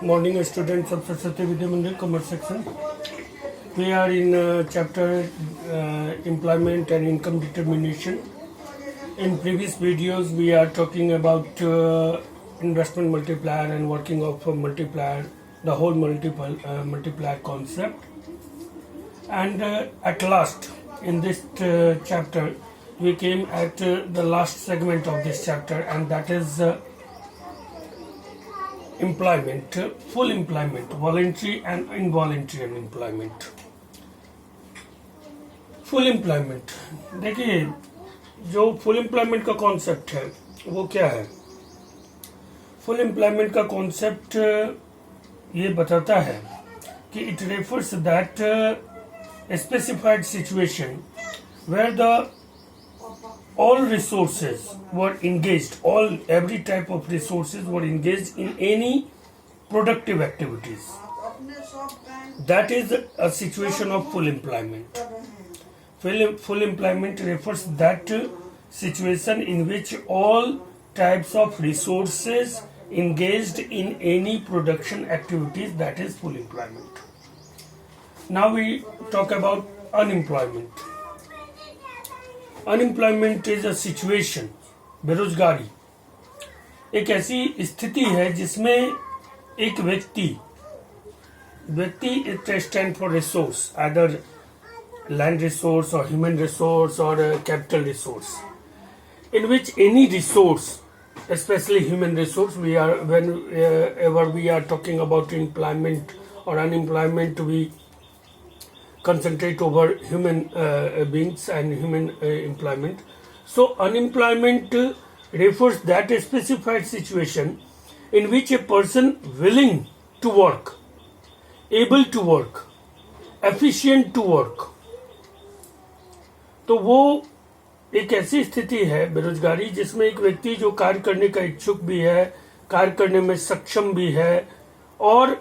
Morning students of Saraswati Vidya Mandir Commerce section. We are in chapter employment and income determination. In previous videos we are talking about investment multiplier and working of a multiplier, the whole multiplier concept. And at last in this chapter we came at the last segment of this chapter, and that is employment, full employment, voluntary and involuntary unemployment. Full employment, देखिए जो full employment का concept है वो क्या है? Full employment का concept ये बताता है कि it refers that specified situation where the all resources were engaged, every type of resources were engaged in any productive activities. That is a situation of full employment. Full employment refers that situation in which all types of resources engaged in any production activities, that is full employment. Now we talk about unemployment. Unemployment is a situation, बेरोजगारी एक ऐसी स्थिति है जिसमें एक व्यक्ति it stand for resource, either land resource और human resource और capital resource, in which any resource, especially human resource, whenever we are talking about employment or unemployment, we concentrate over human beings and human employment. So unemployment refers that a specified situation in which a person willing to work, able to work, efficient to work, तो वो एक ऐसी स्थिति है बेरोजगारी जिसमें एक व्यक्ति जो कार्य करने का इच्छुक भी है, कार्य करने में सक्षम भी है और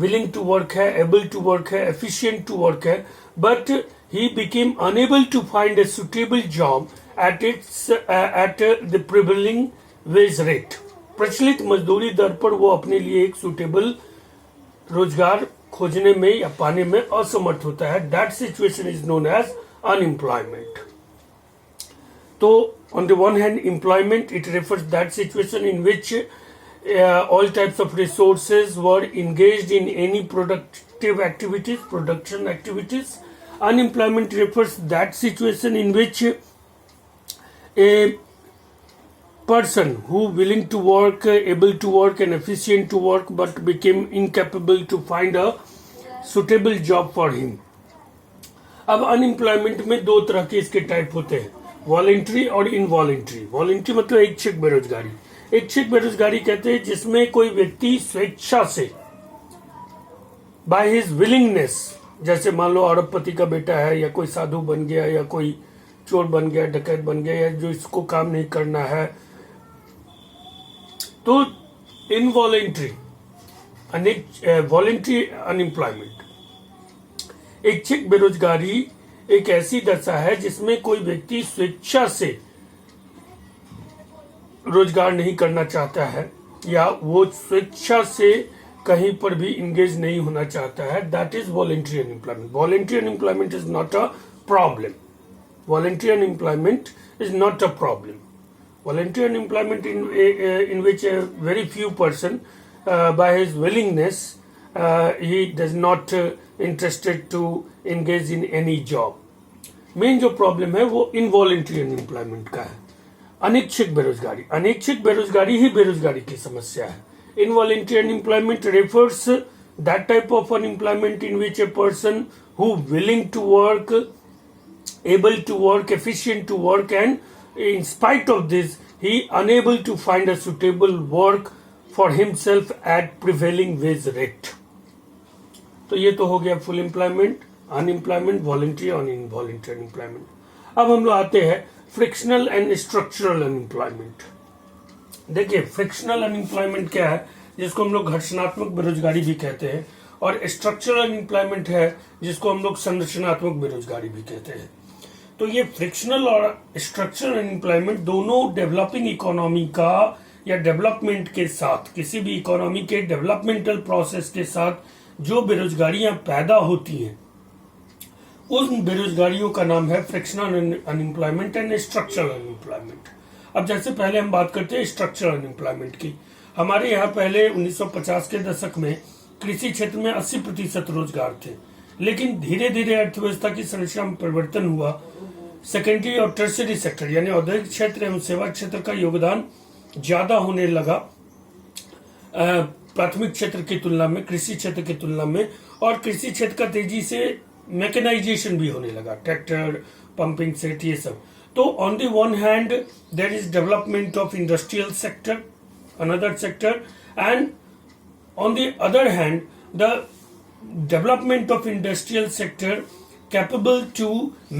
willing to work है, able to work है, efficient to work है, but he became unable to find a suitable job at the prevailing wage rate. प्रचलित मजदूरी दर पर वो अपने लिए एक सुटेबल रोजगार खोजने में या पाने में असमर्थ होता है. That situation is known as unemployment. तो on the one hand, employment, it refers that situation in which all types of resources were engaged in any productive activities, production activities. Unemployment refers that situation in which a person who willing to work, able to work and efficient to work but became incapable to find a suitable job for him. अब unemployment में दो तरह के इसके type होते हैं, voluntary और involuntary. Voluntary मतलब ऐच्छिक बेरोजगारी. ऐच्छिक बेरोजगारी कहते हैं जिसमें कोई व्यक्ति स्वेच्छा से, बाय हिज विलिंगनेस, जैसे मान लो अरबपति का बेटा है या कोई साधु बन गया या कोई चोर बन गया, डकैत बन गया, या जो इसको काम नहीं करना है, तो इनवॉलेंट्री, वॉलेंट्री अनएम्प्लॉयमेंट. ऐच्छिक बेरोजगारी एक ऐसी दशा है जिसमें कोई व्यक्ति स्वेच्छा से रोजगार नहीं करना चाहता है या वो स्वेच्छा से कहीं पर भी इंगेज नहीं होना चाहता है. That is voluntary unemployment. Voluntary unemployment is not a problem. Voluntary unemployment is not a problem. Voluntary unemployment in which a very few person by his willingness he does not interested to engage in any job. Main जो problem है वो involuntary unemployment का है, अनैच्छिक बेरोजगारी. अनैच्छिक बेरोजगारी ही बेरोजगारी की समस्या है. Involuntary unemployment refers that type of unemployment in which a person who willing to work, able to work, efficient to work, and in spite of this he unable to find a suitable work for himself at prevailing wage rate. तो ये तो हो गया full employment, unemployment, voluntary और involuntary unemployment. अब हम लोग आते हैं फ्रिक्शनल एंड स्ट्रक्चरल अनएम्प्लॉयमेंट. देखिए फ्रिक्शनल अनएम्प्लॉयमेंट क्या है, जिसको हम लोग घर्षणात्मक बेरोजगारी भी कहते हैं, और स्ट्रक्चरल अनएम्प्लॉयमेंट है जिसको हम लोग संरचनात्मक बेरोजगारी भी कहते हैं. तो ये फ्रिक्शनल और स्ट्रक्चरल अनएम्प्लॉयमेंट दोनों डेवलपिंग इकोनॉमी का या डेवलपमेंट के साथ, किसी भी इकोनॉमी के डेवलपमेंटल प्रोसेस के साथ जो बेरोजगारियां पैदा होती हैं, उन बेरोजगारियों का नाम है frictional unemployment and structural unemployment. अब जैसे पहले हम बात करते हैं स्ट्रक्चरल अनएम्प्लॉयमेंट की। हमारे यहाँ पहले 1950 के दशक में कृषि क्षेत्र में 80% रोजगार थे, लेकिन धीरे धीरे अर्थव्यवस्था की संरचना में परिवर्तन हुआ। सेकेंडरी और टर्सरी सेक्टर यानी औद्योगिक क्षेत्र एवं सेवा क्षेत्र का योगदान ज्यादा होने लगा प्राथमिक क्षेत्र की तुलना में, कृषि क्षेत्र की तुलना में। और कृषि क्षेत्र का तेजी से मैकेनाइजेशन भी होने लगा, ट्रैक्टर, पंपिंग सेट, ये सब। तो on the one hand there is development of industrial sector, another sector, and on the other hand, the development of industrial sector capable to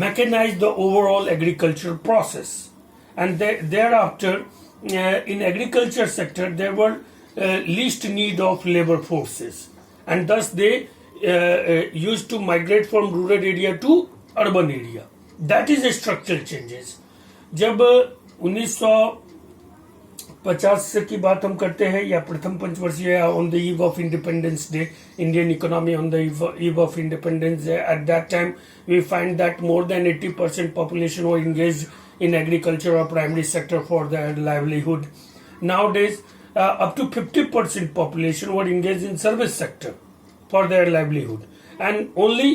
mechanize the overall agricultural process, and thereafter in agriculture sector there were least need of labor forces, and thus they used to migrate from rural area to urban area. That is a structural changes. जब 1950 की बात हम करते हैं, या प्रथम पंचवर्षीय on the eve of independence day, Indian economy on the eve of independence day, at that time we find that more than 80% population were engaged in agriculture or primary sector for their livelihood. Nowadays, up to 50% population were engaged in service sector for their livelihood, and only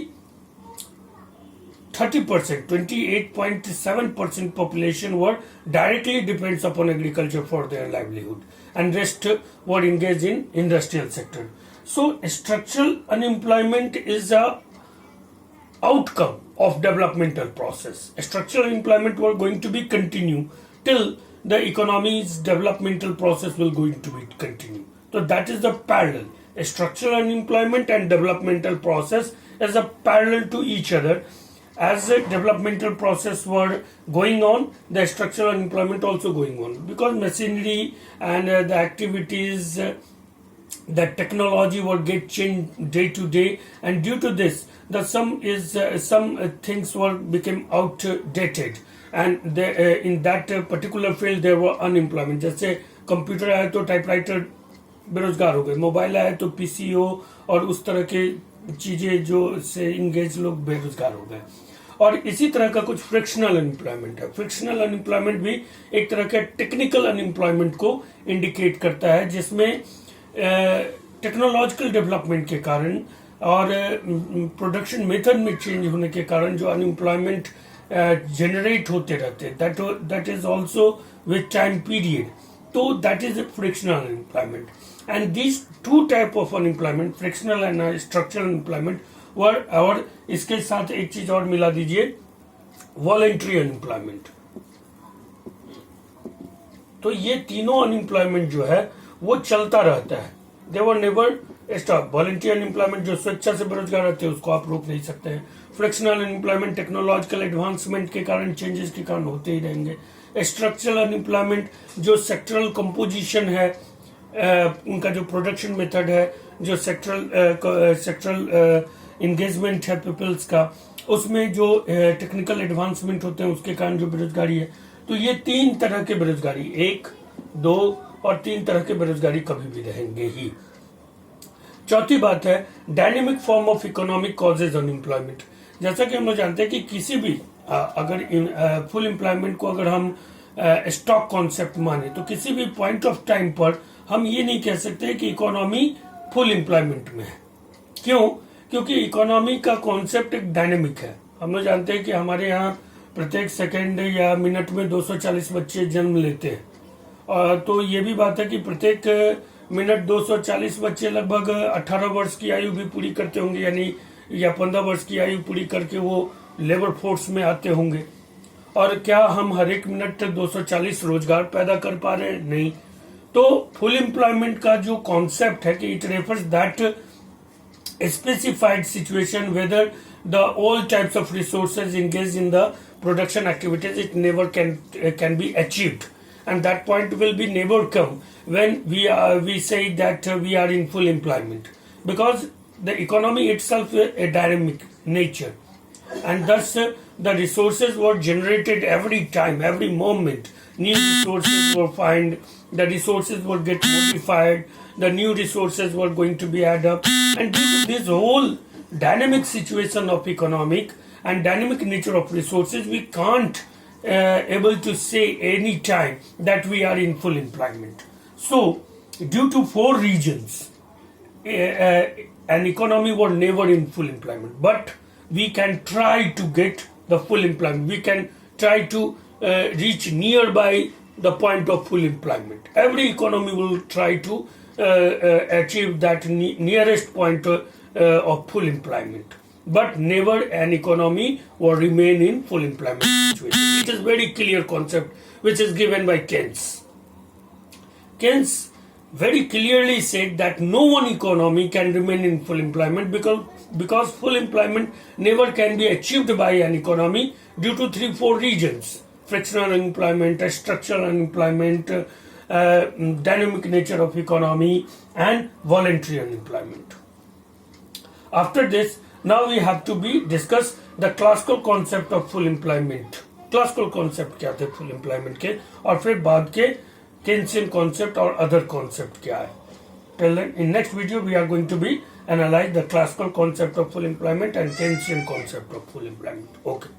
30%, 28.7% population were directly depends upon agriculture for their livelihood, and rest were engaged in industrial sector. So structural unemployment is a outcome of developmental process. Structural unemployment were going to be continue till the economy's developmental process will going to be continue. So that is the parallel. Structural unemployment and developmental process is a parallel to each other. As the developmental process were going on, the structural unemployment also going on, because machinery and the activities, the technology will get changed day to day, and due to this, the some things were became outdated, and in that particular field there were unemployment. जैसे computer आया तो typewriter बेरोजगार हो गए, mobile आया तो PCO और उस तरह के चीजें जो से इंगेज लोग बेरोजगार हो गए। और इसी तरह का कुछ फ्रिक्शनल अनएम्प्लॉयमेंट है। फ्रिक्शनल अनएम्प्लॉयमेंट भी एक तरह के टेक्निकल अनएम्प्लॉयमेंट को इंडिकेट करता है, जिसमें टेक्नोलॉजिकल डेवलपमेंट के कारण और प्रोडक्शन मेथड में चेंज होने के कारण जो अनएम्प्लॉयमेंट जनरेट होते रहते हैं, that is also with time period. तो that is frictional unemployment, and these two type of unemployment, frictional and structural unemployment, और इसके साथ एक चीज और मिला दीजिए, वॉलेंट्री अनएम्प्लॉयमेंट। तो ये तीनों अनएम्प्लॉयमेंट जो है वो चलता रहता है, they were never stop. Voluntary unemployment जो स्वेच्छा से बेरोजगार रहते हैं उसको आप रोक नहीं सकते हैं। फ्रिक्शनल अनएम्प्लॉयमेंट टेक्नोलॉजिकल एडवांसमेंट के कारण, चेंजेस के कारण होते ही रहेंगे। स्ट्रक्चरल अनएम्प्लॉयमेंट जो सेक्टरल कंपोजिशन है, उनका जो प्रोडक्शन मेथड है, जो सेक्टरल इंगेजमेंट है पीपल्स का, उसमें जो टेक्निकल एडवांसमेंट होते हैं उसके कारण जो बेरोजगारी है। तो ये तीन तरह के बेरोजगारी, 1, 2 और 3 तरह के बेरोजगारी कभी भी रहेंगे ही। चौथी बात है dynamic form of economic causes unemployment. जैसा कि हम लोग जानते हैं कि किसी भी अगर फुल एम्प्लॉयमेंट को अगर हम स्टॉक कॉन्सेप्ट माने, तो किसी भी पॉइंट ऑफ टाइम पर हम ये नहीं कह सकते कि इकोनॉमी फुल एम्प्लॉयमेंट में है। क्यों? क्योंकि इकोनॉमी का कॉन्सेप्ट एक डायनेमिक है। हम लोग जानते हैं कि हमारे यहाँ प्रत्येक सेकंड या मिनट में 240 बच्चे जन्म लेते हैं, और तो ये भी बात है कि प्रत्येक मिनट 240 बच्चे लगभग 18 वर्ष की आयु भी पूरी करते होंगे, यानी या 15 वर्ष की आयु पूरी करके वो लेबर फोर्स में आते होंगे। और क्या हम हर एक मिनट 240 रोजगार पैदा कर पा रहे हैं? नहीं। तो फुल एम्प्लॉयमेंट का जो कॉन्सेप्ट है कि it refers that specified situation whether the all types of resources engaged in the production activities, it never can be achieved, and that point will be never come when we say that we are in full employment, because the economy itself is a dynamic nature, and thus the resources were generated every time, every moment, new resources were found, the resources were get modified, the new resources were going to be added up, and due to this whole dynamic situation of economic and dynamic nature of resources, we can't able to say any time that we are in full employment. So, due to 4 regions, an economy was never in full employment, but we can try to get the full employment. We can try to reach nearby the point of full employment. Every economy will try to achieve that nearest point of full employment, but never an economy will remain in full employment situation. It is very clear concept which is given by Keynes. Keynes very clearly said that no one economy can remain in full employment because full employment never can be achieved by an economy due to 3-4 reasons: frictional unemployment, structural unemployment, dynamic nature of economy, and voluntary unemployment. After this, now we have to be discuss the classical concept of full employment. Classical concept क्या थे full employment के, और फिर बाद के केन्सियन concept और other concept क्या है. Till then, in next video we are going to be analyze the classical concept of full employment and Keynesian concept of full employment. Okay.